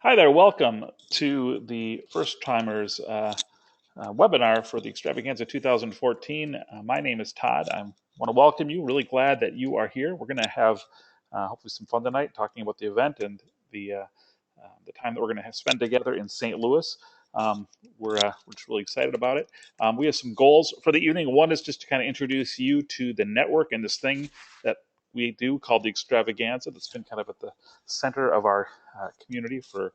Hi there, welcome to the First Timers webinar for the Extravaganza 2014. My name is Todd. I want to welcome you. Really glad that you are here. We're going to have hopefully some fun tonight talking about the event and the time that we're going to spend together in St. Louis. We're just really excited about it. We have some goals for the evening. One is just to kind of introduce you to the network and this thing that we do called the Extravaganza that's been kind of at the center of our community for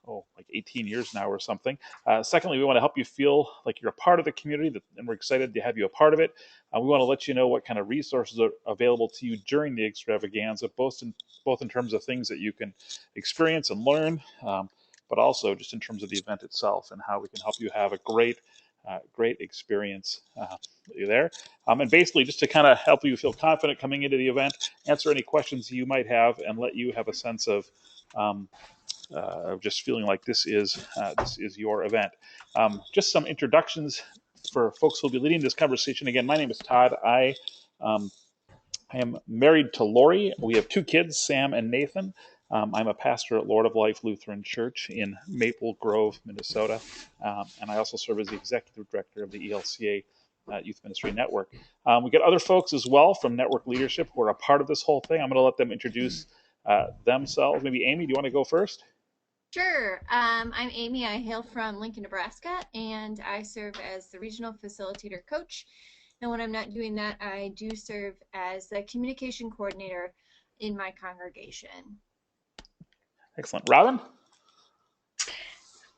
like 18 years now or something. Secondly, we want to help you feel like you're a part of the community, and we're excited to have you a part of it. We want to let you know what kind of resources are available to you during the extravaganza, both in terms of things that you can experience and learn, but also just in terms of the event itself and how we can help you have a great experience there. And basically, just to kind of help you feel confident coming into the event, answer any questions you might have, and let you have a sense of just feeling like this is your event. Just some introductions for folks who will be leading this conversation. Again, my name is Todd. I am married to Lori. We have two kids, Sam and Nathan. I'm a pastor at Lord of Life Lutheran Church in Maple Grove, Minnesota, and I also serve as the executive director of the ELCA Youth Ministry Network. We got other folks as well from network leadership who are a part of this whole thing. I'm going to let them introduce themselves. Maybe Amy, do you want to go first? Sure. I'm Amy. I hail from Lincoln, Nebraska, and I serve as the regional facilitator coach. And when I'm not doing that, I do serve as the communication coordinator in my congregation. Excellent. Robin?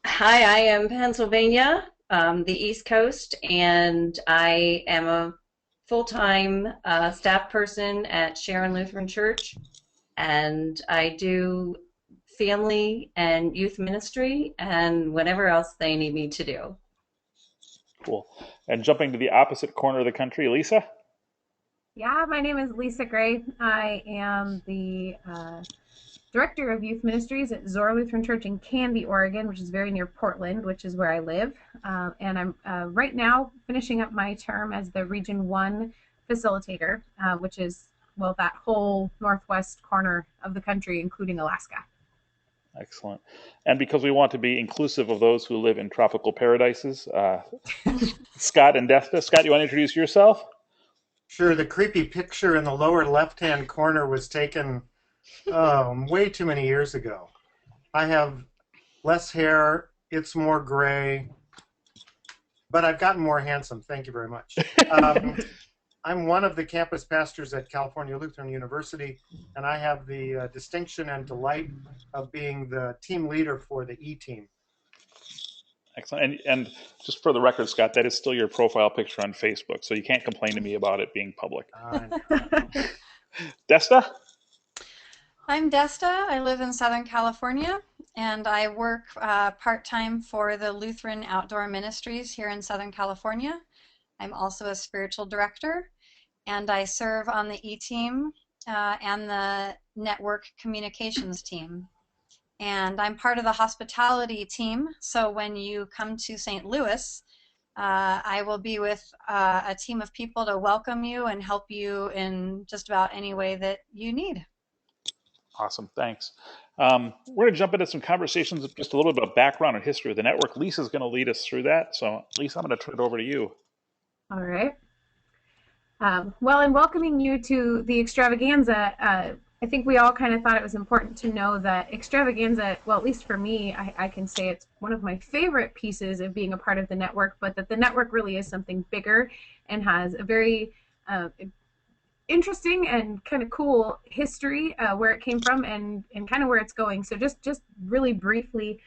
Hi, I am Pennsylvania, the East Coast, and I am a full-time staff person at Sharon Lutheran Church, and I do family and youth ministry and whatever else they need me to do. Cool. And jumping to the opposite corner of the country, Lisa? Yeah, my name is Lisa Gray. I am the Director of Youth Ministries at Zora Lutheran Church in Canby, Oregon, which is very near Portland, which is where I live. And I'm right now finishing up my term as the Region 1 facilitator, which is, well, that whole northwest corner of the country, including Alaska. Excellent. And because we want to be inclusive of those who live in tropical paradises, Scott and Desta. Scott, you want to introduce yourself? Sure. The creepy picture in the lower left-hand corner was taken way too many years ago. I have less hair. It's more gray. But I've gotten more handsome. Thank you very much. I'm one of the campus pastors at California Lutheran University, and I have the distinction and delight of being the team leader for the E-team. Excellent. And just for the record, Scott, that is still your profile picture on Facebook, so you can't complain to me about it being public. Desta? I'm Desta. I live in Southern California, and I work part-time for the Lutheran Outdoor Ministries here in Southern California. I'm also a spiritual director, and I serve on the E-team and the network communications team. And I'm part of the hospitality team, so when you come to St. Louis, I will be with a team of people to welcome you and help you in just about any way that you need. Awesome, thanks. We're going to jump into some conversations with just a little bit of background and history of the network. Lisa's going to lead us through that, so Lisa, I'm going to turn it over to you. All right. Well, in welcoming you to the Extravaganza, I think we all kind of thought it was important to know that Extravaganza, well, at least for me, I can say it's one of my favorite pieces of being a part of the network, but that the network really is something bigger and has a very interesting and kind of cool history where it came from and kind of where it's going. So just really briefly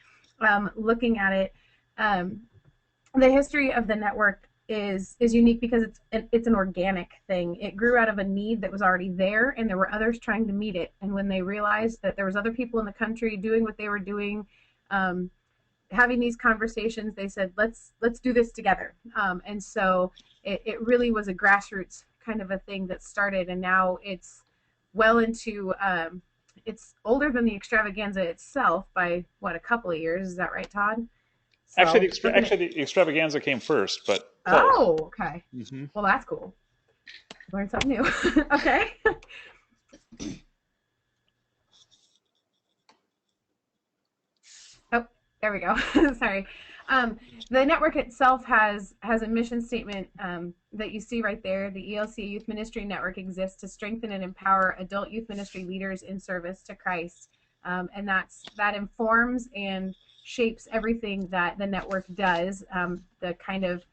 looking at it, the history of the network is unique because it's an organic thing. It grew out of a need that was already there, and there were others trying to meet it. And when they realized that there was other people in the country doing what they were doing, having these conversations, they said, let's do this together. And so it really was a grassroots kind of a thing that started, and now it's well into it's older than the Extravaganza itself by what, a couple of years. Is that right, Todd? So, actually, the Extravaganza came first, but close. Oh, okay. Mm-hmm. Well, that's cool. Learn something new. Okay. There we go. Sorry. The network itself has a mission statement that you see right there. The ELCA Youth Ministry Network exists to strengthen and empower adult youth ministry leaders in service to Christ. And that informs and shapes everything that the network does. The kind of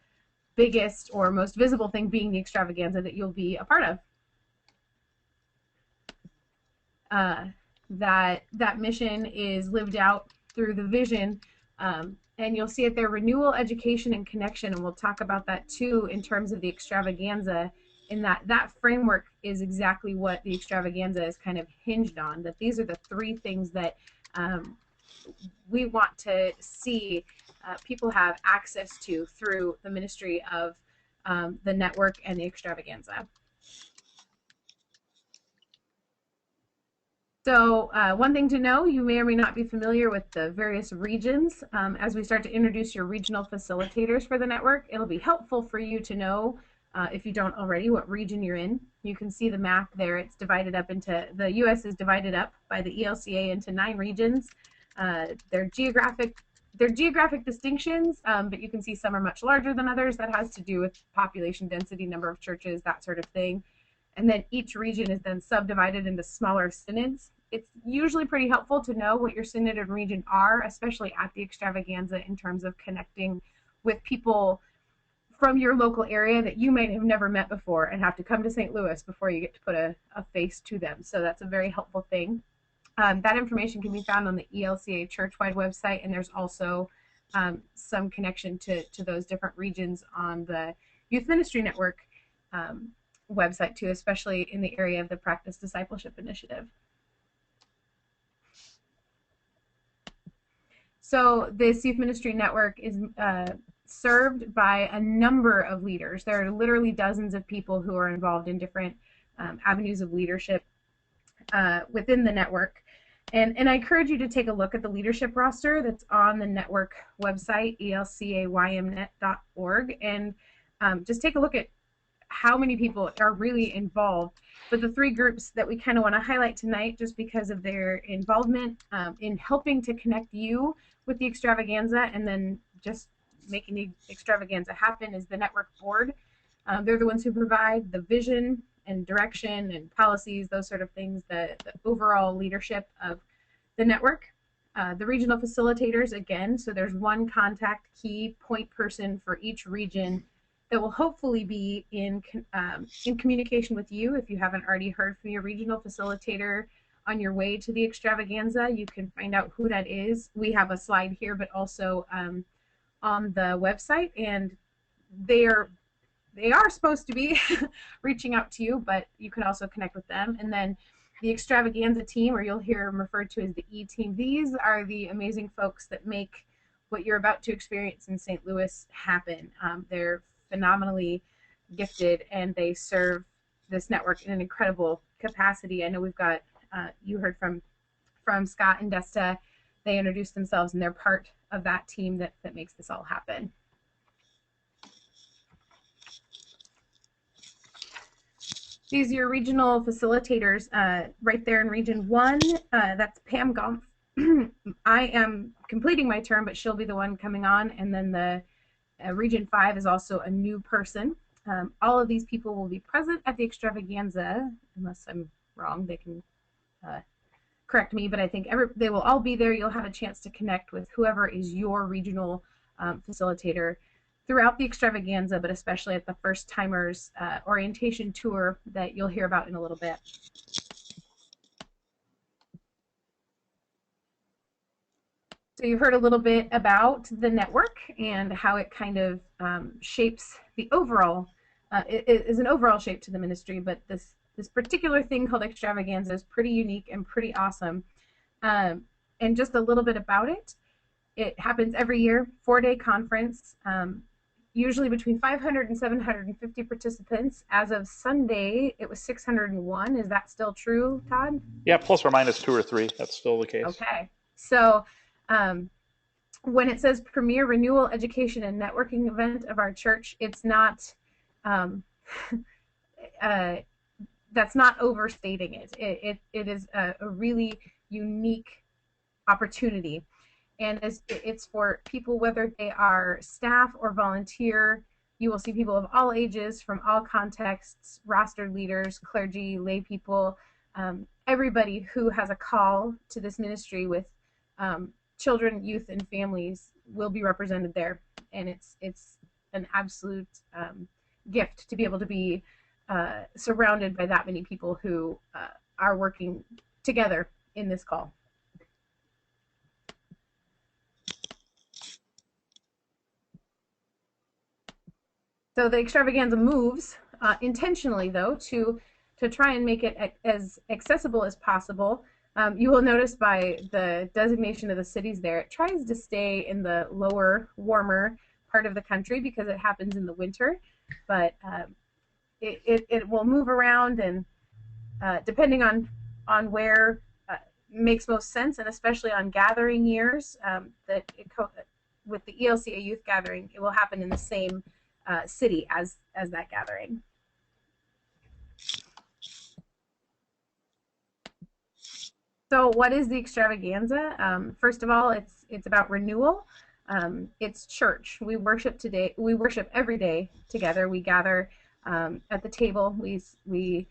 biggest or most visible thing being the extravaganza that you'll be a part of. That mission is lived out through the vision, and you'll see it there, renewal, education, and connection, and we'll talk about that too in terms of the extravaganza, in that framework is exactly what the extravaganza is kind of hinged on, that these are the three things that we want to see people have access to through the ministry of the network and the extravaganza. So one thing to know, you may or may not be familiar with the various regions. As we start to introduce your regional facilitators for the network, it'll be helpful for you to know, if you don't already, what region you're in. You can see the map there. It's divided up into, the U.S. is divided up by the ELCA into 9 regions. They're geographic distinctions, but you can see some are much larger than others. That has to do with population density, number of churches, that sort of thing. And then each region is then subdivided into smaller synods. It's usually pretty helpful to know what your synod and region are, especially at the extravaganza, in terms of connecting with people from your local area that you might have never met before and have to come to St. Louis before you get to put a face to them. So that's a very helpful thing. That information can be found on the ELCA church-wide website, and there's also some connection to those different regions on the Youth Ministry Network website too, especially in the area of the Practice Discipleship Initiative. So this Youth Ministry Network is served by a number of leaders. There are literally dozens of people who are involved in different avenues of leadership within the network. And I encourage you to take a look at the leadership roster that's on the network website, elcaymnet.org, and just take a look at how many people are really involved. But the 3 groups that we kind of want to highlight tonight, just because of their involvement in helping to connect you with the extravaganza and then just making the extravaganza happen, is the network board. They're the ones who provide the vision and direction and policies, those sort of things, the overall leadership of the network. The regional facilitators, again, so there's one contact key point person for each region that will hopefully be in communication with you. If you haven't already heard from your regional facilitator on your way to the extravaganza, you can find out who that is. We have a slide here, but also on the website, and they are supposed to be reaching out to you, but you can also connect with them. And then the extravaganza team, or you'll hear them referred to as the E-team, these are the amazing folks that make what you're about to experience in St. Louis happen. They're phenomenally gifted, and they serve this network in an incredible capacity. I know we've got, you heard from Scott and Desta. They introduced themselves, and they're part of that team that makes this all happen. These are your regional facilitators right there in Region 1. That's Pam Gompf. I am completing my term, but she'll be the one coming on. And then the Region 5 is also a new person. All of these people will be present at the extravaganza, unless I'm wrong. They can correct me, but I think they will all be there. You'll have a chance to connect with whoever is your regional facilitator throughout the extravaganza, but especially at the first timers orientation tour that you'll hear about in a little bit. So you've heard a little bit about the network and how it kind of shapes the overall, it is an overall shape to the ministry, but this particular thing called extravaganza is pretty unique and pretty awesome. And just a little bit about it. It happens every year, 4-day conference, usually between 500 and 750 participants. As of Sunday, it was 601. Is that still true, Todd? Yeah, plus or minus 2 or 3. That's still the case. Okay. So when it says premier renewal education and networking event of our church, it's not, that's not overstating it. It is a really unique opportunity. And it's for people, whether they are staff or volunteer. You will see people of all ages, from all contexts, rostered leaders, clergy, lay people, everybody who has a call to this ministry with children, youth, and families will be represented there. And it's an absolute gift to be able to be surrounded by that many people who are working together in this call. So the extravaganza moves intentionally, though, to try and make it as accessible as possible. You will notice by the designation of the cities there, it tries to stay in the lower, warmer part of the country because it happens in the winter. But it will move around, and depending on where makes most sense, and especially on gathering years, with the ELCA youth gathering, it will happen in the same city as that gathering. So what is the extravaganza? First of all, it's about renewal. It's church. We worship today. We worship every day together. We gather at the table. We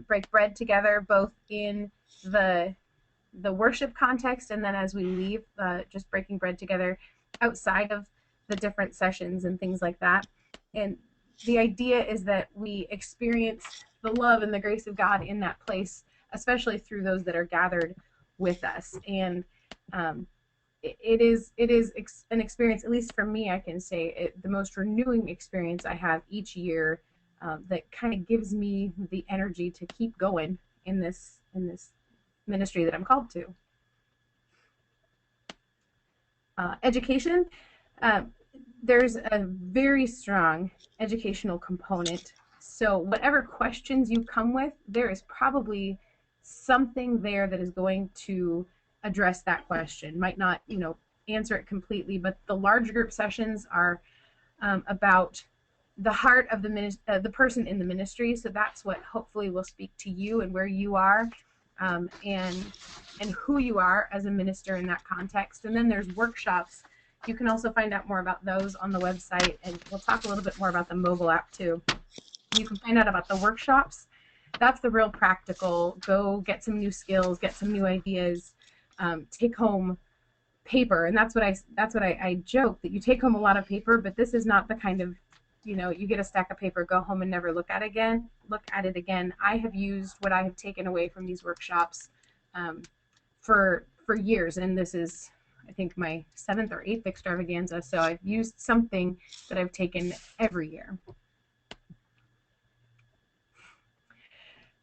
break bread together, both in the worship context, and then as we leave, just breaking bread together outside of the different sessions and things like that. And the idea is that we experience the love and the grace of God in that place, especially through those that are gathered with us. And it is an experience, at least for me, I can say the most renewing experience I have each year, that kind of gives me the energy to keep going in this ministry that I'm called to. Education. There's a very strong educational component. So whatever questions you come with, there is probably something there that is going to address that question. Might not, answer it completely, but the large group sessions are about the heart of the person in the ministry. So that's what hopefully will speak to you and where you are, and who you are as a minister in that context. And then there's workshops. You can also find out more about those on the website, and we'll talk a little bit more about the mobile app too. You can find out about the workshops. That's the real practical, go get some new skills, get some new ideas, take home paper. And that's what I joke, that you take home a lot of paper, but this is not the kind of, you get a stack of paper, go home and never look at it again. I have used what I have taken away from these workshops for years, and this is, I think, my 7th or 8th extravaganza. So I've used something that I've taken every year.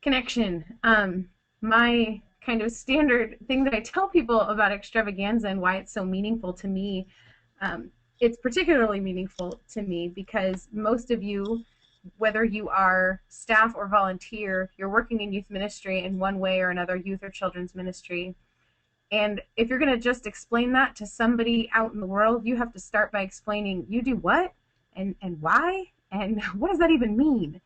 Connection. My kind of standard thing that I tell people about extravaganza and why it's so meaningful to me. It's particularly meaningful to me because most of you, whether you are staff or volunteer, you're working in youth ministry in one way or another, youth or children's ministry. And if you're going to just explain that to somebody out in the world, you have to start by explaining, you do what and why and what does that even mean?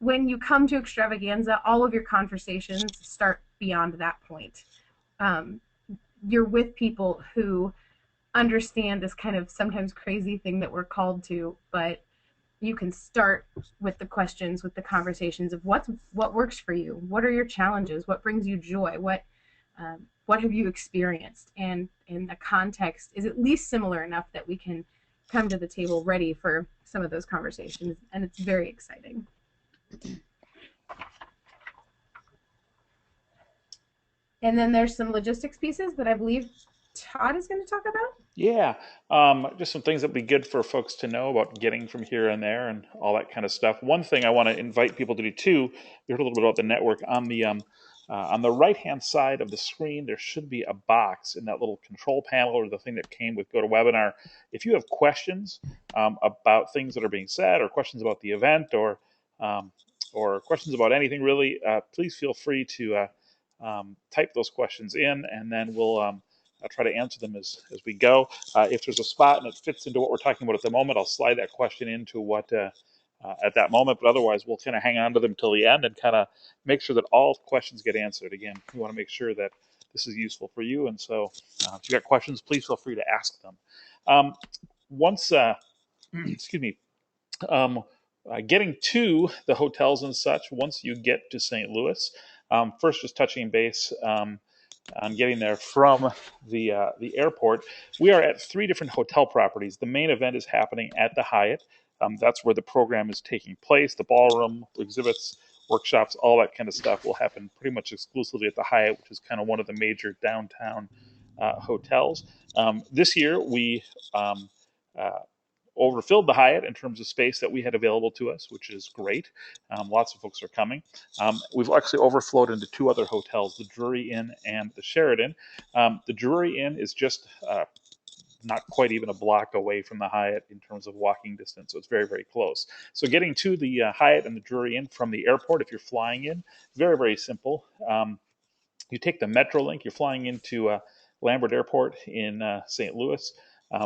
When you come to extravaganza, all of your conversations start beyond that point. You're with people who understand this kind of sometimes crazy thing that we're called to, but you can start with the questions, with the conversations of what works for you, what are your challenges, what brings you joy, what have you experienced, and the context is at least similar enough that we can come to the table ready for some of those conversations, and it's very exciting. And then there's some logistics pieces that I believe Todd is going to talk about. Yeah, just some things that would be good for folks to know about getting from here and there and all that kind of stuff. One thing I want to invite people to do too, we heard a little bit about the network. On the right-hand side of the screen, there should be a box in that little control panel or the thing that came with GoToWebinar. If you have questions about things that are being said, or questions about the event, or questions about anything really, please feel free to type those questions in, and then we'll I'll try to answer them as we go. If there's a spot and it fits into what we're talking about at the moment, I'll slide that question into what at that moment. But otherwise, we'll kind of hang on to them till the end and kind of make sure that all questions get answered. Again, we want to make sure that this is useful for you. And so if you got questions, please feel free to ask them. Once, excuse me, getting to the hotels and such, once you get to St. Louis, first just touching base on getting there from the airport. We are at 3 different hotel properties. The main event is happening at the Hyatt. That's where the program is taking place. The ballroom, the exhibits, workshops, all that kind of stuff will happen pretty much exclusively at the Hyatt, which is kind of one of the major downtown hotels. This year, we uh, overfilled the Hyatt in terms of space that we had available to us, which is great. Lots of folks are coming. We've actually overflowed into 2 other hotels, the Drury Inn and the Sheraton. The Drury Inn is just not quite even a block away from the Hyatt in terms of walking distance, so it's very, very close. So getting to the Hyatt and the Drury Inn from the airport, if you're flying in, very, very simple. You take the Metrolink, you're flying into Lambert Airport in St. Louis.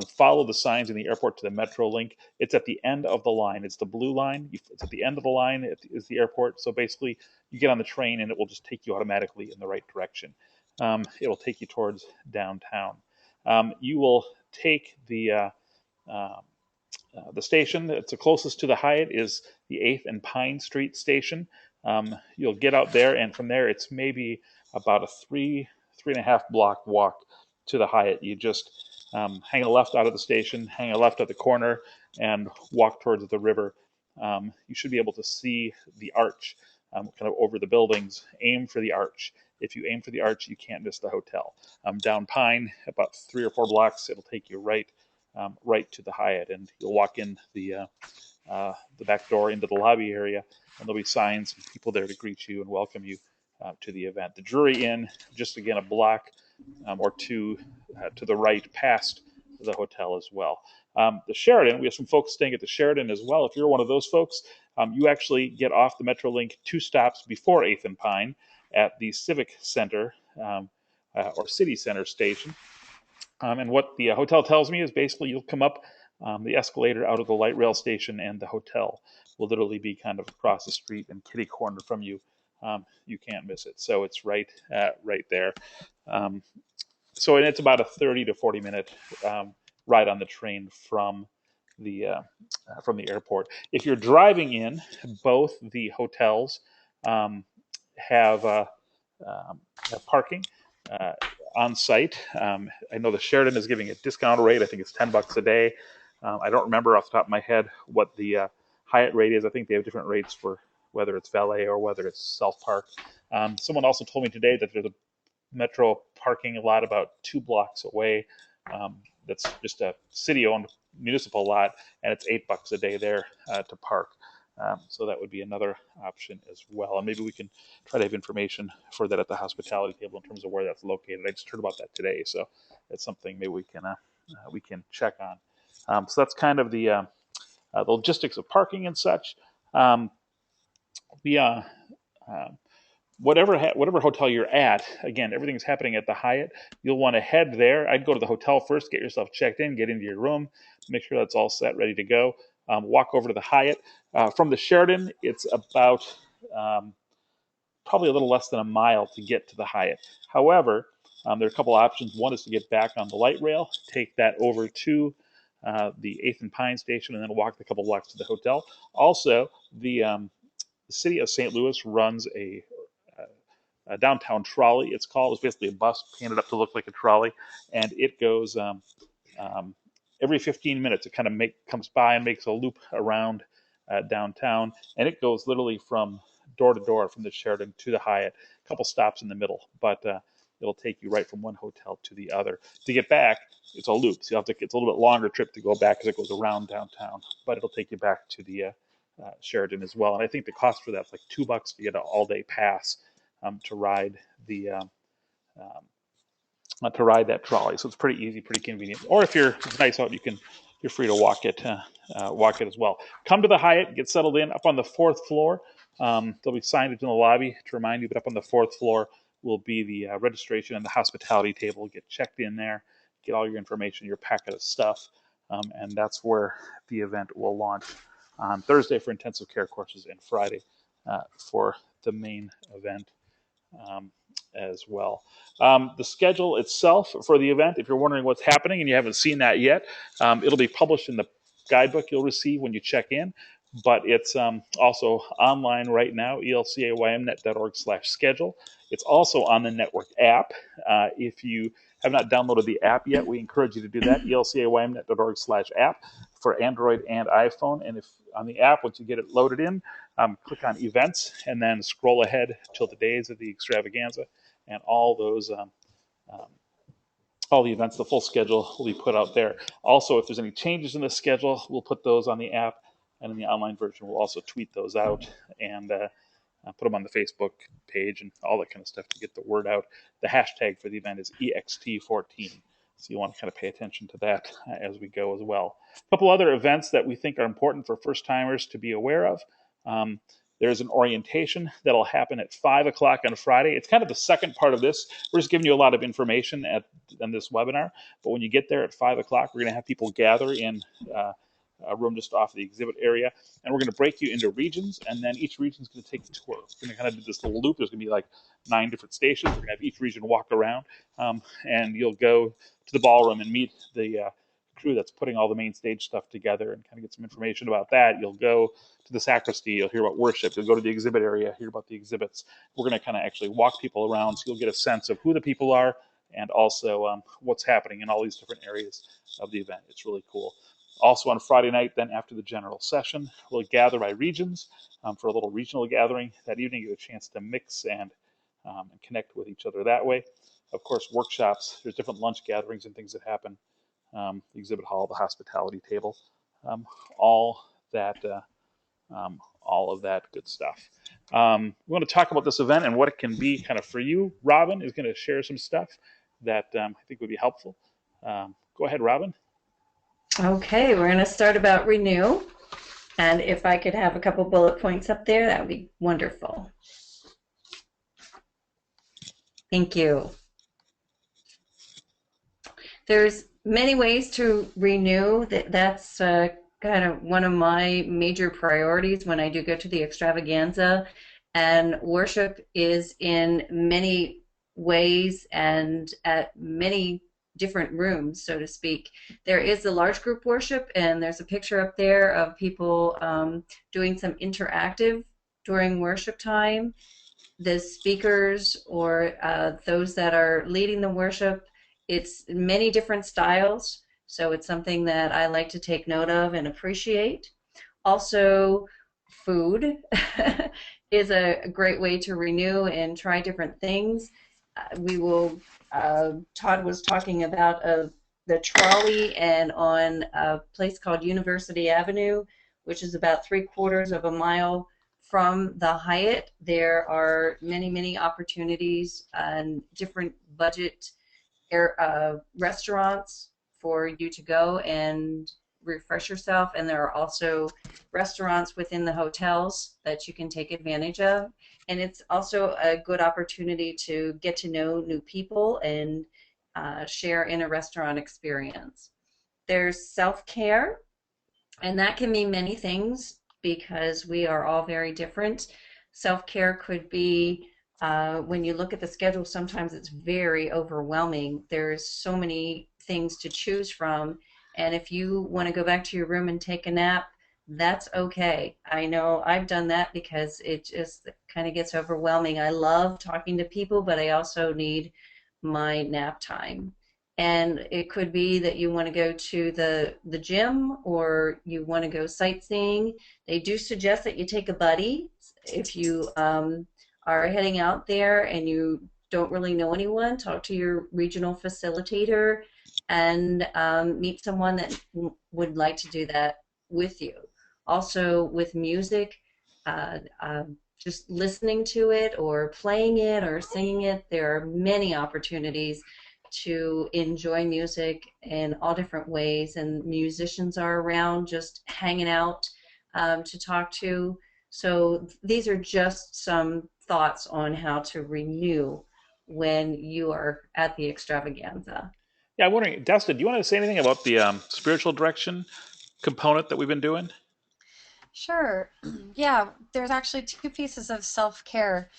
Follow the signs in the airport to the Metrolink. It's at the end of the line. It's the blue line. It's at the end of the line. It is the airport. So basically, you get on the train and it will just take you automatically in the right direction. It will take you towards downtown. You will take the station that's the closest to the Hyatt is the 8th and Pine Street station. You'll get out there, and from there, it's maybe about a 3.5 block walk to the Hyatt. You just hang a left out of the station, hang a left at the corner, and walk towards the river. You should be able to see the arch kind of over the buildings. Aim for the arch. If you aim for the arch, you can't miss the hotel. Down Pine, about 3 or 4 blocks, it'll take you right to the Hyatt, and you'll walk in the back door into the lobby area, and there'll be signs and people there to greet you and welcome you to the event. The Drury Inn, just again a block or 2 to the right past the hotel as well. The Sheraton, we have some folks staying at the Sheraton as well. If you're one of those folks, you actually get off the Metrolink 2 stops before 8th and Pine at the Civic Center or City Center station. And what the hotel tells me is basically you'll come up the escalator out of the light rail station, and the hotel will literally be kind of across the street and kitty corner from you. You can't miss it. So it's right there. So and it's about a 30 to 40 minute ride on the train from the airport. If you're driving in, both the hotels have parking on site. I know the Sheraton is giving a discount rate. I think it's $10 a day. I don't remember off the top of my head what the Hyatt rate is. I think they have different rates for whether it's valet or whether it's self-park. Someone also told me today that there's a Metro parking lot about 2 blocks away. That's just a city-owned municipal lot, and it's $8 a day there to park. So that would be another option as well. And maybe we can try to have information for that at the hospitality table in terms of where that's located. I just heard about that today, so it's something maybe we can check on. So that's kind of the logistics of parking and such. Whatever hotel you're at, again, everything's happening at the Hyatt. You'll want to head there. I'd go to the hotel first, get yourself checked in, get into your room, make sure that's all set, ready to go. Walk over to the Hyatt. From the Sheraton, it's about probably a little less than a mile to get to the Hyatt. However, there are a couple options. One is to get back on the light rail, take that over to the 8th and Pine station, and then walk a couple blocks to the hotel. Also, the city of St. Louis runs a downtown trolley. It's called. It's basically a bus painted up to look like a trolley, and it goes every 15 minutes. It kind of comes by and makes a loop around downtown, and it goes literally from door to door from the Sheraton to the Hyatt. A couple stops in the middle, but it'll take you right from one hotel to the other. To get back, it's a loop. So it's a little bit longer trip to go back because it goes around downtown, but it'll take you back to the Sheraton as well. And I think the cost for that's like $2 to get an all-day pass to ride that trolley. So it's pretty easy, pretty convenient. Or if it's nice out, you're free to walk it as well. Come to the Hyatt, get settled in up on the 4th floor. There'll be signage in the lobby to remind you, but up on the 4th floor will be the registration and the hospitality table. Get checked in there, get all your information, your packet of stuff, and that's where the event will launch on Thursday for intensive care courses and Friday for the main event. as well. The schedule itself for the event, if you're wondering what's happening and you haven't seen that yet, it'll be published in the guidebook you'll receive when you check in, but it's also online right now, elcaymnet.org/schedule. It's also on the network app. If you have not downloaded the app yet, we encourage you to do that, elcaymnet.org/app for Android and iPhone. And if on the app, once you get it loaded in, click on events and then scroll ahead till the days of the extravaganza, and all those all the events, the full schedule will be put out there. Also, if there's any changes in the schedule, we'll put those on the app, and in the online version, we'll also tweet those out and put them on the Facebook page and all that kind of stuff to get the word out. The hashtag for the event is EXT14. So you want to kind of pay attention to that as we go as well. A couple other events that we think are important for first timers to be aware of. There's an orientation that'll happen at 5 o'clock on Friday. It's kind of the second part of this. We're just giving you a lot of information in this webinar. But when you get there at 5 o'clock, we're going to have people gather in a room just off the exhibit area. And we're going to break you into regions. And then each region is going to take a tour. We're going to kind of do this little loop. There's going to be like 9 different stations. We're going to have each region walk around. And you'll go to the ballroom and meet the crew that's putting all the main stage stuff together and kind of get some information about that. You'll go to the sacristy, you'll hear about worship, you'll go to the exhibit area, hear about the exhibits. We're going to kind of actually walk people around so you'll get a sense of who the people are and also what's happening in all these different areas of the event. It's really cool. Also on Friday night, then after the general session, we'll gather by regions for a little regional gathering. That evening, you get a chance to mix and connect with each other that way. Of course, workshops, there's different lunch gatherings and things that happen. The exhibit hall, the hospitality table, all of that good stuff. We want to talk about this event and what it can be kind of for you. Robin is going to share some stuff that I think would be helpful. Go ahead, Robin. Okay, we're going to start about renew. And if I could have a couple bullet points up there, that would be wonderful. Thank you. There's many ways to renew. That's kind of one of my major priorities when I do go to the extravaganza. And worship is in many ways and at many different rooms, so to speak. There is the large group worship, and there's a picture up there of people doing some interactive during worship time. The speakers or those that are leading the worship, it's many different styles, so it's something that I like to take note of and appreciate. Also, food is a great way to renew and try different things. Todd was talking about the trolley, and on a place called University Avenue, which is about 3/4 of a mile from the Hyatt, there are many, many opportunities and different budget restaurants for you to go and refresh yourself, and there are also restaurants within the hotels that you can take advantage of, and it's also a good opportunity to get to know new people and share in a restaurant experience. There's self-care, and that can mean many things because we are all very different. Self-care could be when you look at the schedule, sometimes it's very overwhelming. There's so many things to choose from, and if you want to go back to your room and take a nap, that's okay. I know I've done that because it just kind of gets overwhelming. I love talking to people, but I also need my nap time. And it could be that you want to go to the gym or you want to go sightseeing. They do suggest that you take a buddy if you are heading out there and you don't really know anyone. Talk to your regional facilitator and meet someone that would like to do that with you. Also with music, just listening to it or playing it or singing it, there are many opportunities to enjoy music in all different ways, and musicians are around just hanging out to talk to. So these are just some thoughts on how to renew when you are at the extravaganza. Yeah, I'm wondering, Dustin, do you want to say anything about the spiritual direction component that we've been doing? Sure. Yeah, there's actually two pieces of self-care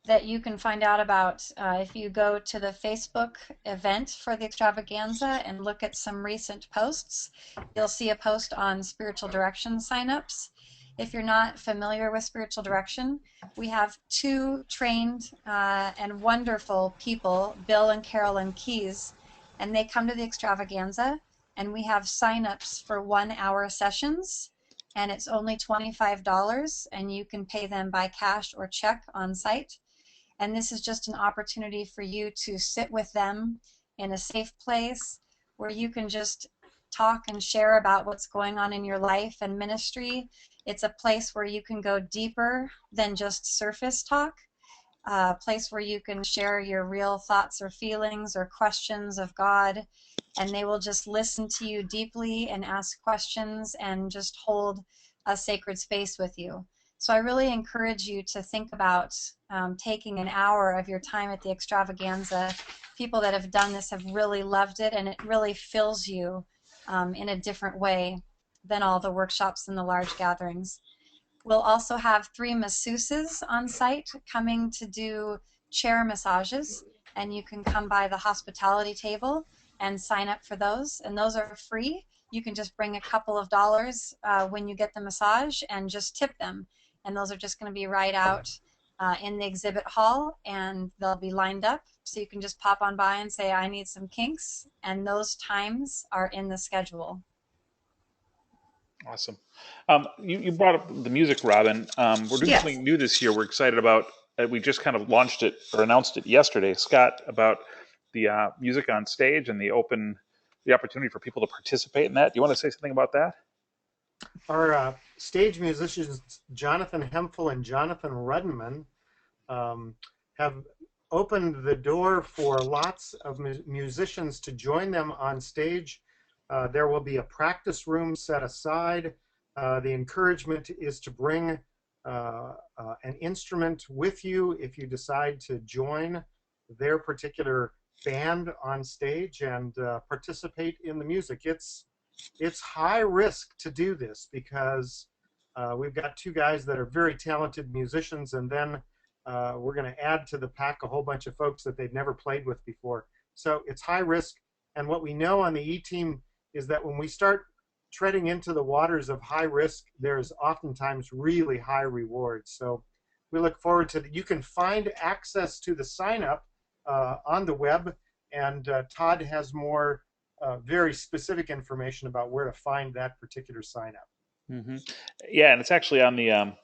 that you can find out about if you go to the Facebook event for the extravaganza and look at some recent posts. You'll see a post on spiritual direction signups. If you're not familiar with spiritual direction, we have two trained and wonderful people, Bill and Carolyn Keys, and they come to the extravaganza, and we have signups for 1-hour sessions, and it's only $25, and you can pay them by cash or check on site. And this is just an opportunity for you to sit with them in a safe place where you can just talk and share about what's going on in your life and ministry. It's a place where you can go deeper than just surface talk, a place where you can share your real thoughts or feelings or questions of God, and they will just listen to you deeply and ask questions and just hold a sacred space with you. So I really encourage you to think about taking an hour of your time at the extravaganza. People that have done this have really loved it, and it really fills you in a different way than all the workshops and the large gatherings. We'll also have 3 masseuses on site coming to do chair massages, and you can come by the hospitality table and sign up for those, and those are free. You can just bring a couple of dollars when you get the massage and just tip them, and those are just going to be right out in the exhibit hall, and they'll be lined up, so you can just pop on by and say, I need some kinks, and those times are in the schedule. Awesome. You brought up the music, Robin. We're doing Yes. something new this year. We're excited about. We just kind of launched it or announced it yesterday, Scott, about the music on stage and the opportunity for people to participate in that. Do you want to say something about that? Our stage musicians, Jonathan Hemphill and Jonathan Rudman, have opened the door for lots of musicians to join them on stage. There will be a practice room set aside. The encouragement is to bring an instrument with you if you decide to join their particular band on stage and participate in the music. It's high risk to do this because we've got 2 guys that are very talented musicians, and then we're going to add to the pack a whole bunch of folks that they've never played with before. So it's high risk, and what we know on the E-Team is that when we start treading into the waters of high risk, there's oftentimes really high rewards. So we look forward to that. You can find access to the sign up on the web, and Todd has more very specific information about where to find that particular sign up. Mm-hmm. Yeah, and it's actually on the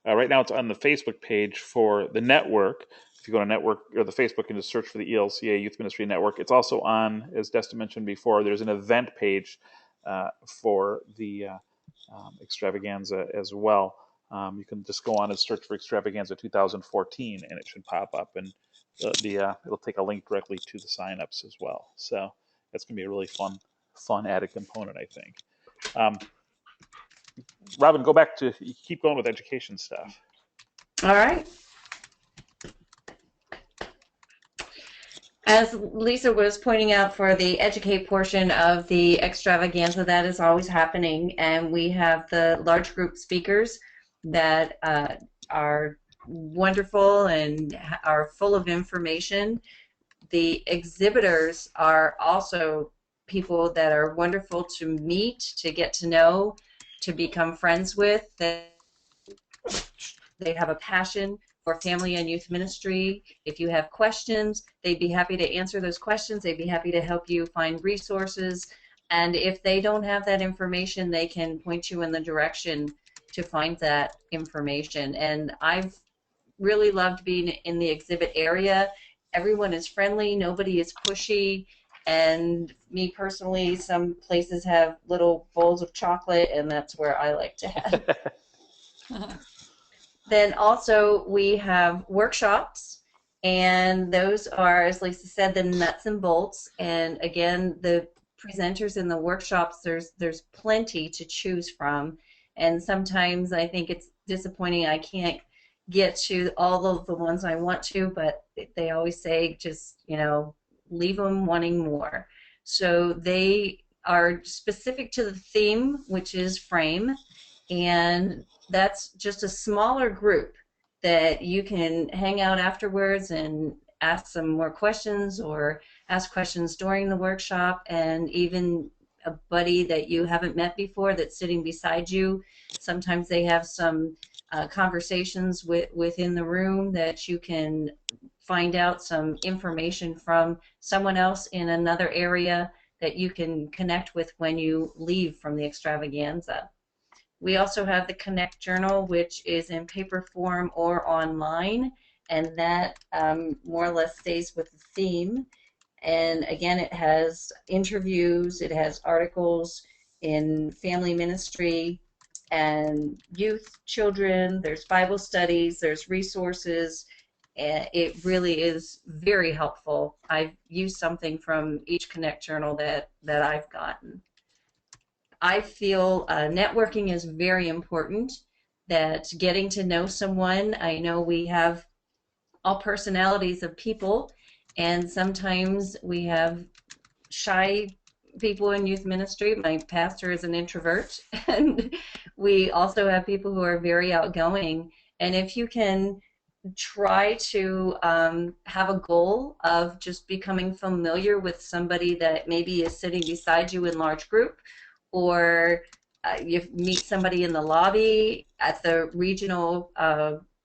right now. It's on the Facebook page for the network. If you go to network or the Facebook and just search for the ELCA Youth Ministry Network, it's also on, as Desta mentioned before, there's an event page for the extravaganza as well. You can just go on and search for Extravaganza 2014, and it should pop up, and it'll take a link directly to the signups as well. So that's going to be a really fun added component, I think. Robin, keep going with education stuff. All right. As Lisa was pointing out, for the educate portion of the extravaganza, that is always happening, and we have the large group speakers that are wonderful and are full of information. The exhibitors are also people that are wonderful to meet, to get to know, to become friends with. They have a passion for family and youth ministry. If you have questions, they'd be happy to answer those questions. They'd be happy to help you find resources. And if they don't have that information, they can point you in the direction to find that information. And I've really loved being in the exhibit area. Everyone is friendly, nobody is pushy, and me personally, some places have little bowls of chocolate, and that's where I like to have. Then also we have workshops, and those are, as Lisa said, the nuts and bolts. And again, the presenters in the workshops, there's plenty to choose from, and sometimes I think it's disappointing I can't get to all of the ones I want to, but they always say just, leave them wanting more. So they are specific to the theme, which is frame, and that's just a smaller group. that you can hang out afterwards and ask some more questions or ask questions during the workshop, and even a buddy that you haven't met before that's sitting beside you. Sometimes they have some conversations within the room that you can find out some information from someone else in another area that you can connect with when you leave from the extravaganza. We also have the Connect Journal, which is in paper form or online, and that more or less stays with the theme. And again, it has interviews, it has articles in family ministry and youth, children, there's Bible studies, there's resources. And it really is very helpful. I've used something from each Connect Journal that I've gotten. I feel networking is very important, that getting to know someone. I know we have all personalities of people, and sometimes we have shy people in youth ministry. My pastor is an introvert, and we also have people who are very outgoing. And if you can try to have a goal of just becoming familiar with somebody that maybe is sitting beside you in large group, or you meet somebody in the lobby at the regional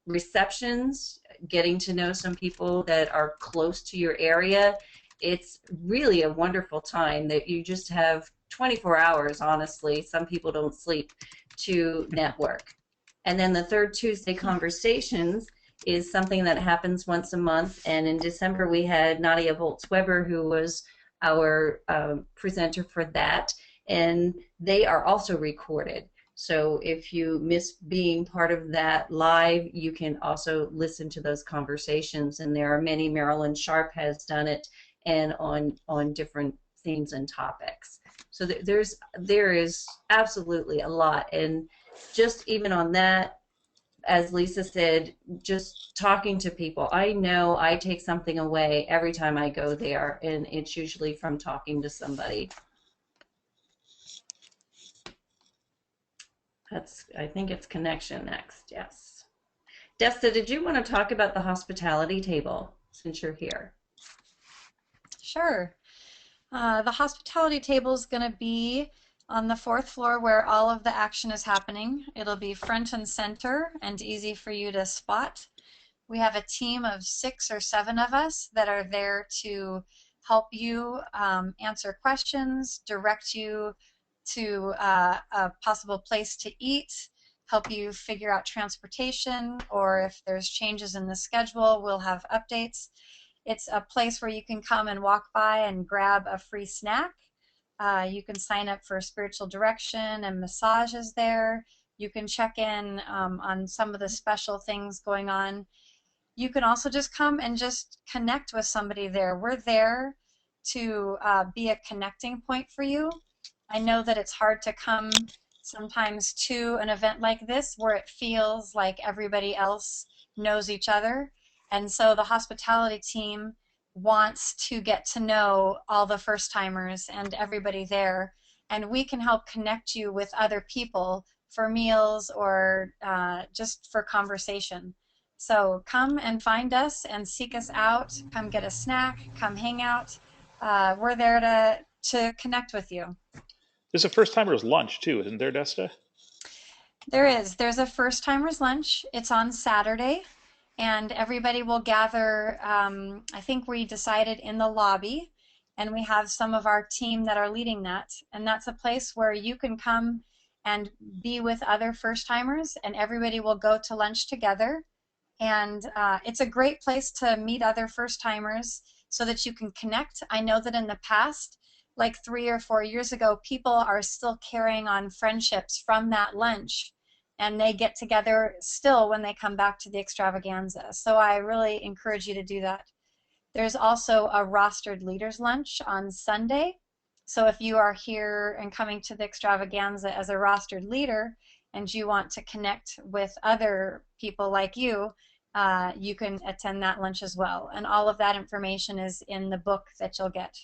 receptions, getting to know some people that are close to your area. It's really a wonderful time that you just have 24 hours, honestly. Some people don't sleep, to network. And then the third Tuesday conversations is something that happens once a month. And in December, we had Nadia Volz-Weber, who was our presenter for that. And they are also recorded. So if you miss being part of that live, you can also listen to those conversations. And there are many. Marilyn Sharp has done it, and on different themes and topics. So there is absolutely a lot. And just even on that, as Lisa said, just talking to people. I know I take something away every time I go there, and it's usually from talking to somebody. I think it's connection next, yes. Desta, did you want to talk about the hospitality table since you're here? Sure. The hospitality table is going to be on the 4th floor where all of the action is happening. It'll be front and center and easy for you to spot. We have a team of 6 or 7 of us that are there to help you answer questions, direct you to a possible place to eat, help you figure out transportation, or if there's changes in the schedule, we'll have updates. It's a place where you can come and walk by and grab a free snack. You can sign up for spiritual direction and massages there. You can check in on some of the special things going on. You can also just come and just connect with somebody there. We're there to be a connecting point for you. I know that it's hard to come sometimes to an event like this where it feels like everybody else knows each other. And so the hospitality team wants to get to know all the first timers and everybody there. And we can help connect you with other people for meals or just for conversation. So come and find us and seek us out. Come get a snack, come hang out. We're there to connect with you. There's a first timers lunch too, isn't there, Desta? There is. There's a first timers lunch. It's on Saturday, and everybody will gather. I think we decided in the lobby, and we have some of our team that are leading that. And that's a place where you can come and be with other first timers, and everybody will go to lunch together. And it's a great place to meet other first timers so that you can connect. I know that in the past, like 3 or 4 years ago, people are still carrying on friendships from that lunch, and they get together still when they come back to the extravaganza. So I really encourage you to do that. There's also a rostered leaders lunch on Sunday. So if you are here and coming to the extravaganza as a rostered leader and you want to connect with other people like you, you can attend that lunch as well. And all of that information is in the book that you'll get.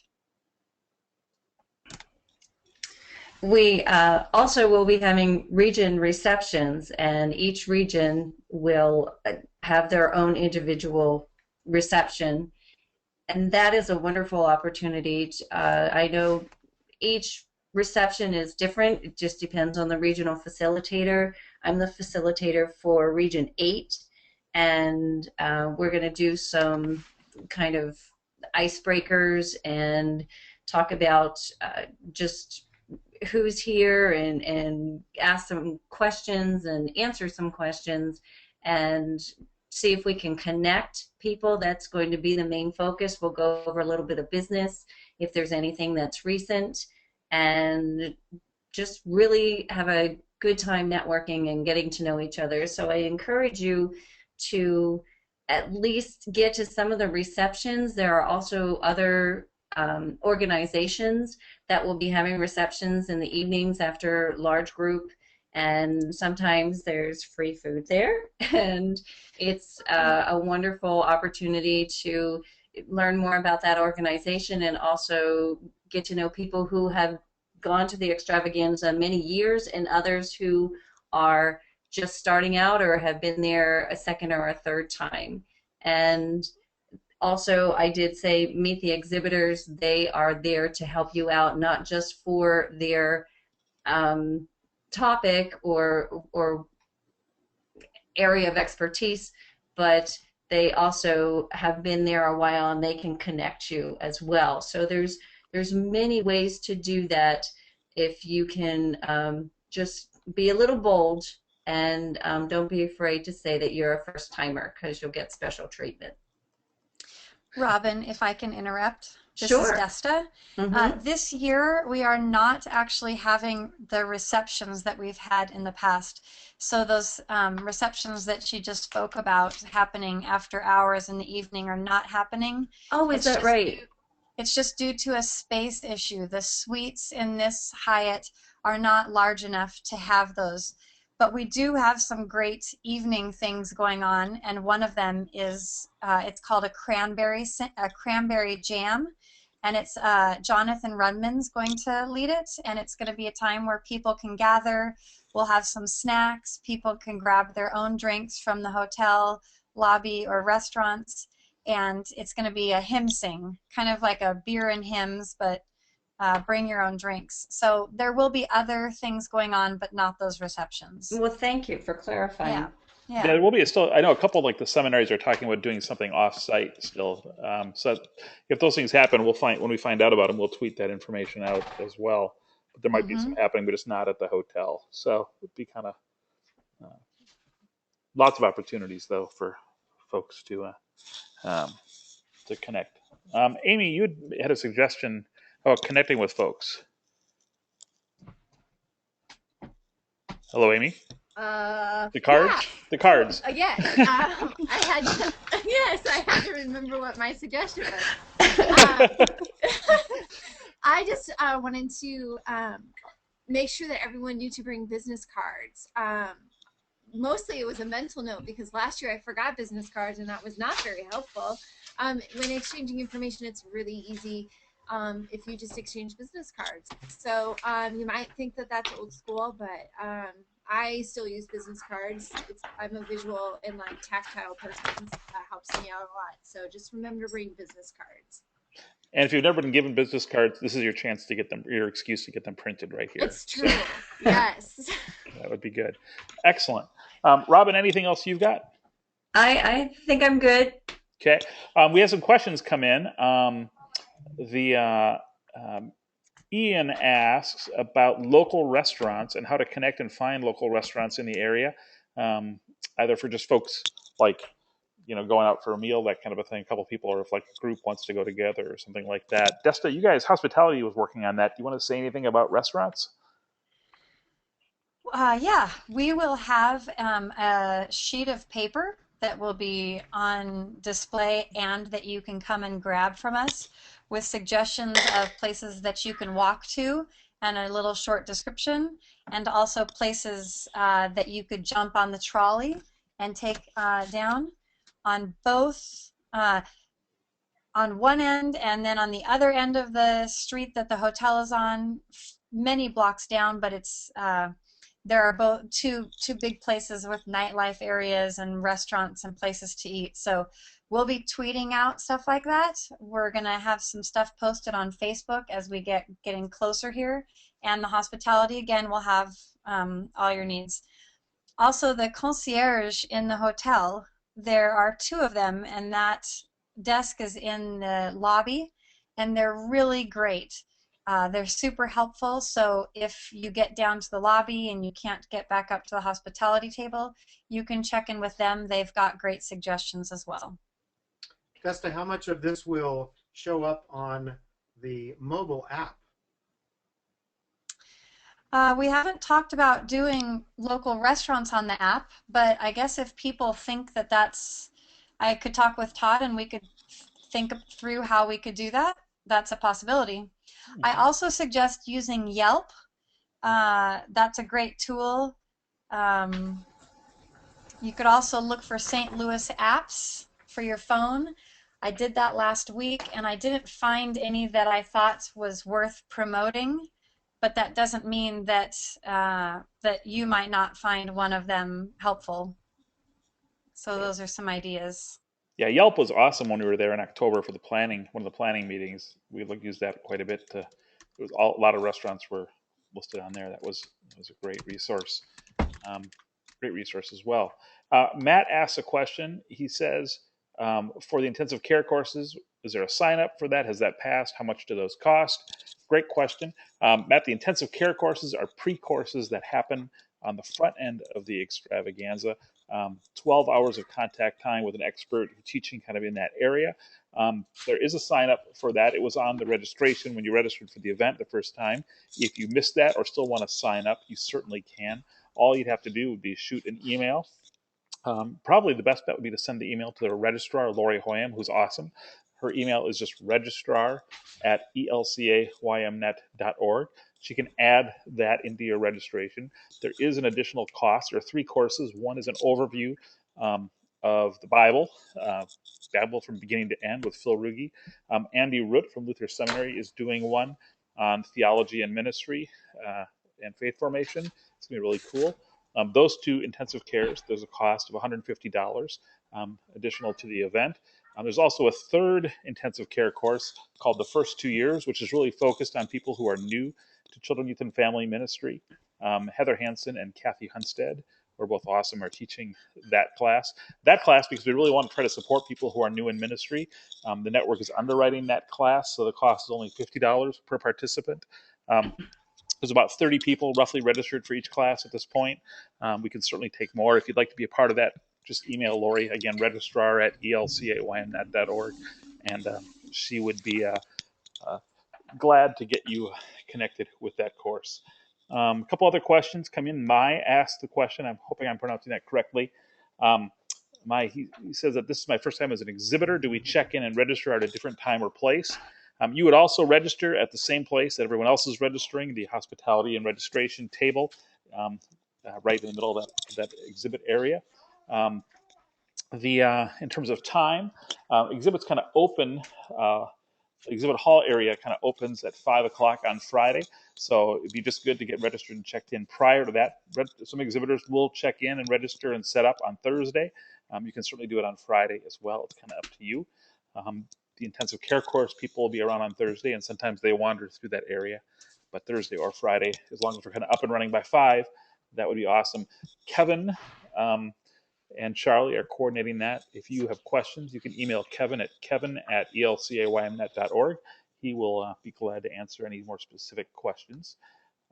We also will be having region receptions, and each region will have their own individual reception. And that is a wonderful opportunity. I know each reception is different. It just depends on the regional facilitator. I'm the facilitator for Region 8, and we're going to do some kind of icebreakers and talk about just who's here and ask some questions and answer some questions and see if we can connect people. That's going to be the main focus. We'll go over a little bit of business if there's anything that's recent, and just really have a good time networking and getting to know each other. So I encourage you to at least get to some of the receptions. There are also other organizations that will be having receptions in the evenings after large group, and sometimes there's free food there, and it's a wonderful opportunity to learn more about that organization and also get to know people who have gone to the extravaganza many years and others who are just starting out or have been there a second or a third time. And also, I did say meet the exhibitors. They are there to help you out, not just for their topic or area of expertise, but they also have been there a while and they can connect you as well. So there's many ways to do that if you can just be a little bold and don't be afraid to say that you're a first timer, because you'll get special treatment. Robin, if I can interrupt, this Sure. is Desta. This year, we are not actually having the receptions that we've had in the past. So those receptions that she just spoke about happening after hours in the evening are not happening. Oh, is that right? It's just due to a space issue. The suites in this Hyatt are not large enough to have those. But we do have some great evening things going on, and one of them is it's called a cranberry jam, and it's Jonathan Rudman's going to lead it, and it's going to be a time where people can gather. We'll have some snacks. People can grab their own drinks from the hotel lobby or restaurants, and it's going to be a hymn sing, kind of like a beer and hymns, but bring your own drinks. So there will be other things going on, but not those receptions. Well, thank you for clarifying. Yeah. There will be still. I know a couple like the seminaries are talking about doing something off-site still. So if those things happen, when we find out about them, we'll tweet that information out as well. But there might be some happening, but it's not at the hotel. So it'd be kind of lots of opportunities though for folks to connect. Amy, you had a suggestion about connecting with folks. Hello, Amy. The cards? Yeah. The cards. Yes. I had to remember what my suggestion was. I just wanted to make sure that everyone knew to bring business cards. Mostly it was a mental note because last year I forgot business cards and that was not very helpful. When exchanging information, it's really easy if you just exchange business cards. So you might think that that's old school, but I still use business cards. I'm a visual and like tactile person. That helps me out a lot. So just remember to bring business cards. And if you've never been given business cards, this is your chance to get them, your excuse to get them printed right here. It's true. Yes. That would be good. Excellent. Robin, anything else you've got? I think I'm good. Okay. We have some questions come in. Ian asks about local restaurants and how to connect and find local restaurants in the area, either for just folks like, going out for a meal, that kind of a thing, a couple people, or if like a group wants to go together or something like that. Desta, you guys, hospitality was working on that. Do you want to say anything about restaurants? Yeah, we will have a sheet of paper that will be on display and that you can come and grab from us with suggestions of places that you can walk to and a little short description, and also places that you could jump on the trolley and take down on both, on one end and then on the other end of the street that the hotel is on, many blocks down, but it's there are both two big places with nightlife areas and restaurants and places to eat. So we'll be tweeting out stuff like that. We're gonna have some stuff posted on Facebook as we getting closer here. And the hospitality, again, will have all your needs. Also, the concierge in the hotel, there are two of them, and that desk is in the lobby, and they're really great. They're super helpful, so if you get down to the lobby and you can't get back up to the hospitality table, you can check in with them. They've got great suggestions as well. Testa, how much of this will show up on the mobile app? We haven't talked about doing local restaurants on the app, but I guess if people think that I could talk with Todd and we could think through how we could do that. That's a possibility. I also suggest using Yelp. That's a great tool. You could also look for St. Louis apps for your phone. I did that last week and I didn't find any that I thought was worth promoting, but that doesn't mean that that you might not find one of them helpful. So those are some ideas. Yeah, Yelp was awesome when we were there in October for one of the planning meetings. We used that quite a bit. A lot of restaurants were listed on there. That was a great resource. Great resource as well. Matt asks a question. He says, for the intensive care courses, is there a sign up for that? Has that passed? How much do those cost? Great question. Matt, the intensive care courses are pre-courses that happen on the front end of the extravaganza. 12 hours of contact time with an expert teaching kind of in that area. There is a sign up for that. It was on the registration when you registered for the event the first time. If you missed that or still want to sign up, you certainly can. All you'd have to do would be shoot an email. Probably the best bet would be to send the email to the registrar, Lori Hoyam, who's awesome. Her email is just registrar@elcaymnet.org. She can add that into your registration. There is an additional cost. There are 3 courses. One is an overview of the Bible, Bible from beginning to end with Phil Ruge. Andy Root from Luther Seminary is doing one on theology and ministry and faith formation. It's going to be really cool. Those 2 intensive cares, there's a cost of $150 additional to the event. There's also a third intensive care course called The First 2 Years, which is really focused on people who are new to children, youth, and family ministry. Heather Hansen and Kathy Hunstead, who are both awesome, are teaching that class. That class, because we really want to try to support people who are new in ministry. The network is underwriting that class, so the cost is only $50 per participant. There's about 30 people roughly registered for each class at this point. We can certainly take more. If you'd like to be a part of that, just email Lori, again, registrar@elcaymnet.org, and she would be glad to get you connected with that course. A couple other questions come in. Mai asked the question. I'm hoping I'm pronouncing that correctly. He says that this is my first time as an exhibitor. Do we check in and register at a different time or place? You would also register at the same place that everyone else is registering, the hospitality and registration table, right in the middle of that exhibit area. In terms of time, exhibits kind of open. Exhibit hall area kind of opens at 5 o'clock on Friday, so it'd be just good to get registered and checked in prior to that. Some exhibitors will check in and register and set up on Thursday. You can certainly do it on Friday as well. It's kind of up to you. The intensive care course, people will be around on Thursday, and sometimes they wander through that area. But Thursday or Friday, as long as we're kind of up and running by 5, that would be awesome. Kevin and Charlie are coordinating that. If you have questions, you can email Kevin at elcaymnet.org. He will be glad to answer any more specific questions.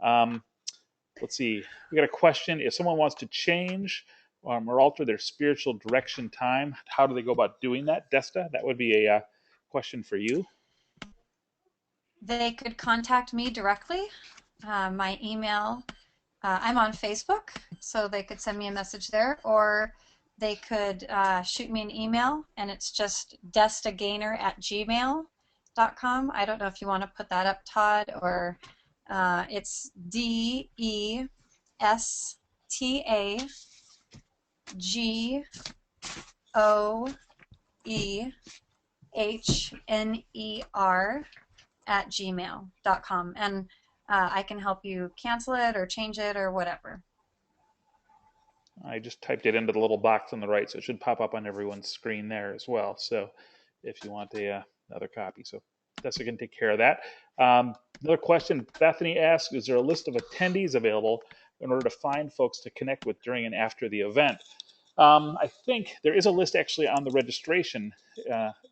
Let's see. We got a question. If someone wants to change or alter their spiritual direction time, how do they go about doing that? Desta, that would be a question for you. They could contact me directly. My email, I'm on Facebook, so they could send me a message there, or they could shoot me an email, and it's just destagainer@gmail.com. I don't know if you want to put that up, Todd, or it's DESTAGOEHNER@gmail.com, and I can help you cancel it or change it or whatever. I just typed it into the little box on the right, so it should pop up on everyone's screen there as well. So if you want another copy. So Tessa can take care of that. Another question Bethany asked, is there a list of attendees available in order to find folks to connect with during and after the event? I think there is a list actually on the registration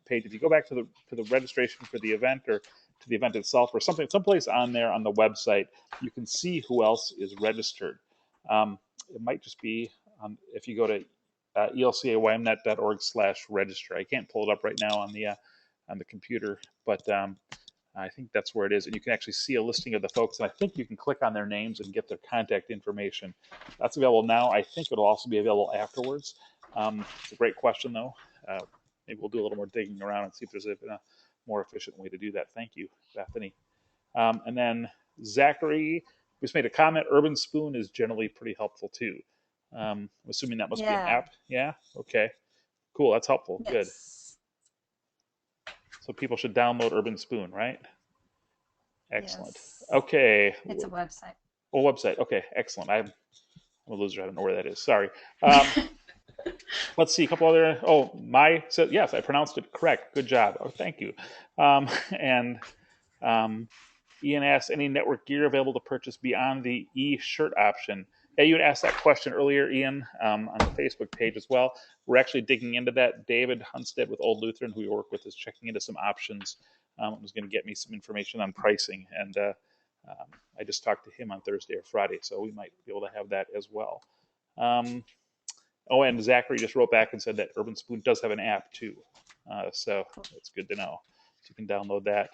page. If you go back to the registration for the event or to the event itself or something, someplace on there on the website, you can see who else is registered. It might just be if you go to elcaymnet.org/register. I can't pull it up right now on the computer, but I think that's where it is. And you can actually see a listing of the folks. And I think you can click on their names and get their contact information. That's available now. I think it'll also be available afterwards. It's a great question, though. Maybe we'll do a little more digging around and see if there's a more efficient way to do that. Thank you, Bethany. And then Zachary just made a comment. Urban Spoon is generally pretty helpful, too. I'm assuming that must be an app. Yeah? Okay. Cool. That's helpful. Yes. Good. So people should download Urban Spoon, right? Excellent. Yes. Okay. It's a website. Oh, website. Okay, excellent. I'm a loser. I don't know where that is. Sorry. Let's see. A couple other. Oh, so yes, I pronounced it correct. Good job. Oh, thank you. And Ian asked, any network gear available to purchase beyond the e-shirt option? Yeah, you had asked that question earlier, Ian, on the Facebook page as well. We're actually digging into that. David Hunstead with Old Lutheran, who we work with, is checking into some options. Was going to get me some information on pricing, and I just talked to him on Thursday or Friday, so we might be able to have that as well. And Zachary just wrote back and said that Urban Spoon does have an app too, so that's good to know. So you can download that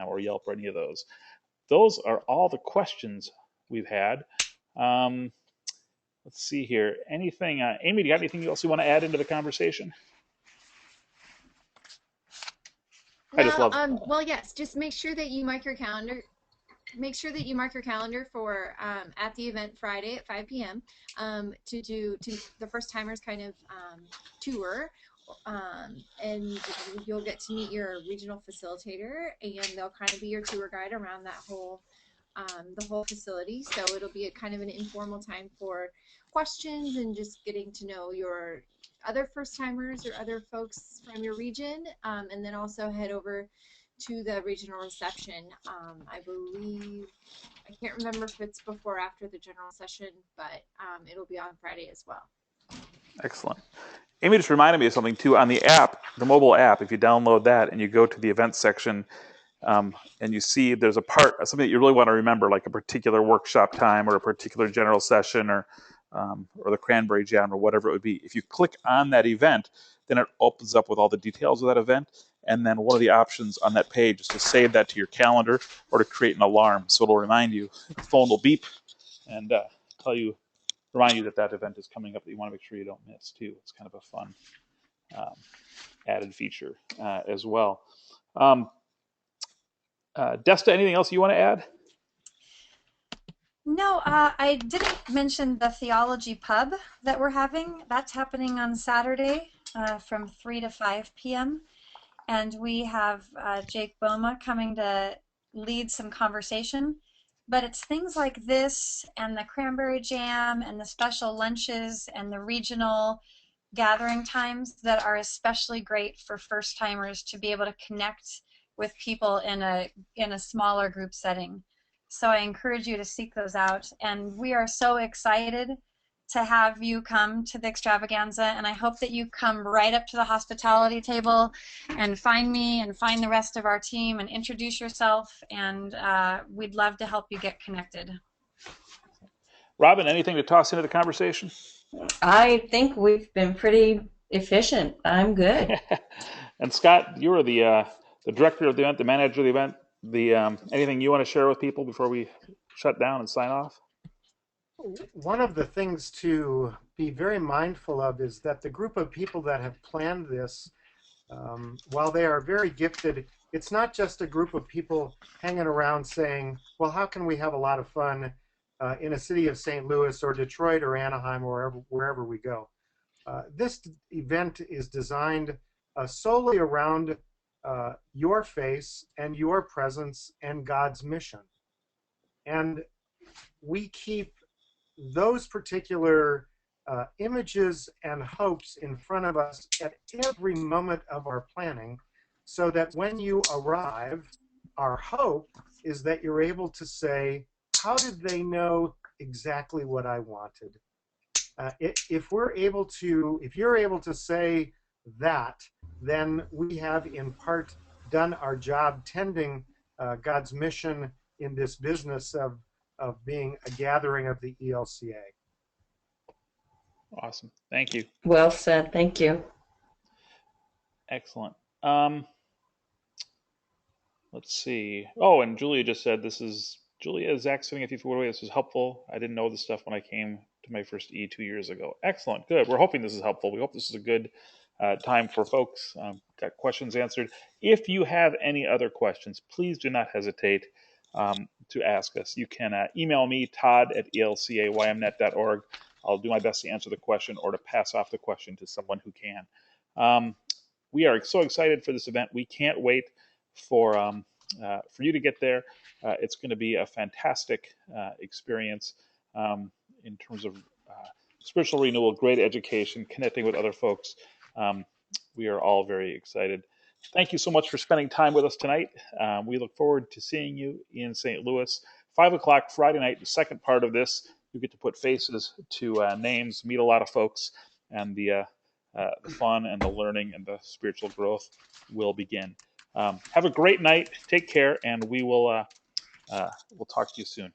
or Yelp or any of those. Those are all the questions we've had. Let's see here. Anything, Amy, do you have anything else you want to add into the conversation? Well, yes. Just make sure that you mark your calendar. Make sure that you mark your calendar for at the event Friday at 5 p.m. To do the first timers kind of tour. And you'll get to meet your regional facilitator, and they'll kind of be your tour guide around that whole the whole facility. So it'll be a kind of an informal time for questions and just getting to know your other first timers or other folks from your region, and then also head over to the regional reception. I believe, I can't remember if it's before or after the general session, but it'll be on Friday as well. Excellent. Amy just reminded me of something too. On the app, the mobile app, if you download that and you go to the events section, and you see there's a part, something that you really want to remember, like a particular workshop time or a particular general session or the Cranberry Jam or whatever it would be. If you click on that event, then it opens up with all the details of that event. And then one of the options on that page is to save that to your calendar or to create an alarm. So it'll remind you, the phone will beep and remind you that event is coming up that you want to make sure you don't miss too. It's kind of a fun added feature as well. Desta, anything else you want to add? No, I didn't mention the theology pub that we're having. That's happening on Saturday from 3 to 5 p.m. And we have Jake Boma coming to lead some conversation. But it's things like this and the Cranberry Jam and the special lunches and the regional gathering times that are especially great for first timers to be able to connect with people in a smaller group setting. So I encourage you to seek those out. And we are so excited to have you come to the Extravaganza, and I hope that you come right up to the hospitality table and find me and find the rest of our team and introduce yourself, and we'd love to help you get connected. Robin, anything to toss into the conversation? I think we've been pretty efficient. I'm good. And Scott, you are the director of the event, the manager of the event. Anything you want to share with people before we shut down and sign off? One of the things to be very mindful of is that the group of people that have planned this, while they are very gifted, it's not just a group of people hanging around saying, well, how can we have a lot of fun in a city of St. Louis or Detroit or Anaheim or wherever we go. This event is designed solely around your face and your presence and God's mission. And we keep those particular images and hopes in front of us at every moment of our planning, so that when you arrive, our hope is that you're able to say, how did they know exactly what I wanted? If you're able to say that, then we have in part done our job tending God's mission in this business of being a gathering of the ELCA. Awesome. Thank you. Well said. Thank you. Excellent. Let's see. Oh, and Julia just said Julia, Zach sitting a few feet away. This was helpful. I didn't know this stuff when I came to my first E 2 years ago. Excellent. Good. We're hoping this is helpful. We hope this is a good time for folks. Got questions answered. If you have any other questions, please do not hesitate to ask us. You can email me, todd@elcaymnet.org. I'll do my best to answer the question or to pass off the question to someone who can. We are so excited for this event. We can't wait for you to get there. It's going to be a fantastic experience in terms of spiritual renewal, great education, connecting with other folks. We are all very excited. Thank you so much for spending time with us tonight. We look forward to seeing you in St. Louis. 5 o'clock Friday night, the second part of this. You get to put faces to names, meet a lot of folks, and the fun and the learning and the spiritual growth will begin. Have a great night. Take care, and we'll talk to you soon.